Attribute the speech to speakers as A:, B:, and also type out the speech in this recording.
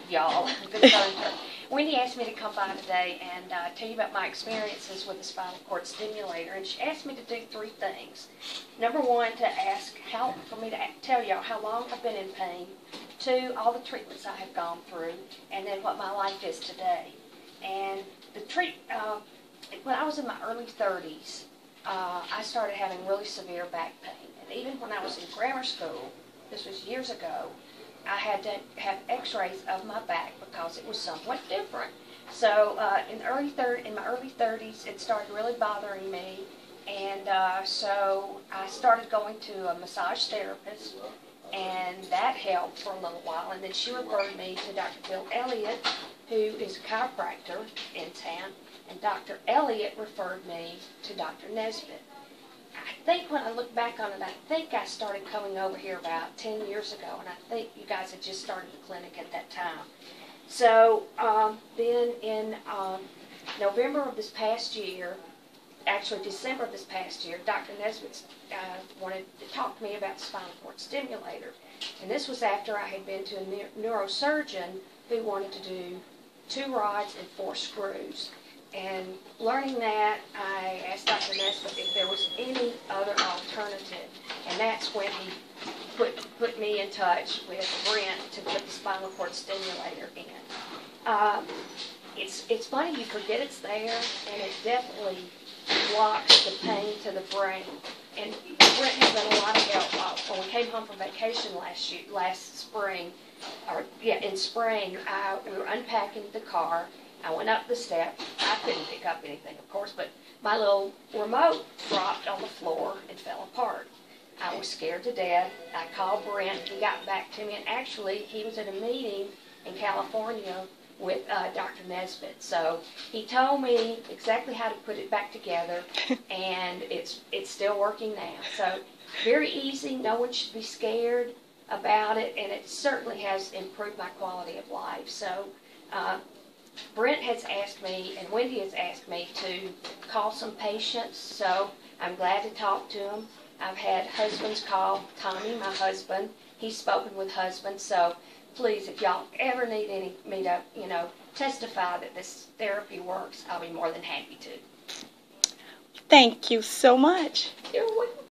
A: Y'all. Good morning. Wendy asked me to come by today and tell you about my experiences with the spinal cord stimulator, and she asked me to do three things. Number one, for me to tell y'all how long I've been in pain. Two, all the treatments I have gone through, and then what my life is today. And when I was in my early 30s, I started having really severe back pain, and even when I was in grammar school, this was years ago, I had to have x-rays of my back because it was somewhat different. So in my early 30s, it started really bothering me, and so I started going to a massage therapist, and that helped for a little while. And then she referred me to Dr. Bill Elliott, who is a chiropractor in town, and Dr. Elliott referred me to Dr. Nesbitt. I think when I look back on it, I think I started coming over here about 10 years ago, and I think you guys had just started the clinic at that time. So then in November of this past year, actually December of this past year, Dr. Nesbitt wanted to talk to me about the spinal cord stimulator. And this was after I had been to a neurosurgeon who wanted to do 2 rods and 4 screws. And learning that, I asked Dr. Nesbitt if there was any other alternative, and that's when he put me in touch with Brent to put the spinal cord stimulator in. It's funny, you forget it's there, and it definitely blocks the pain to the brain. And Brent has done a lot of help. When we came home from vacation last spring, in spring, we were unpacking the car. I went up the steps. I couldn't pick up anything, of course, but my little remote dropped on the floor and fell apart. I was scared to death. I called Brent. He got back to me, and actually, he was at a meeting in California with Dr. Nesbitt. So he told me exactly how to put it back together, and it's still working now. So very easy. No one should be scared about it, and it certainly has improved my quality of life. So Brent has asked me, and Wendy has asked me to call some patients, so I'm glad to talk to them. I've had husbands call. Tommy, my husband, he's spoken with husbands, so please, if y'all ever need me to, testify that this therapy works, I'll be more than happy to.
B: Thank you so much.
A: You're welcome.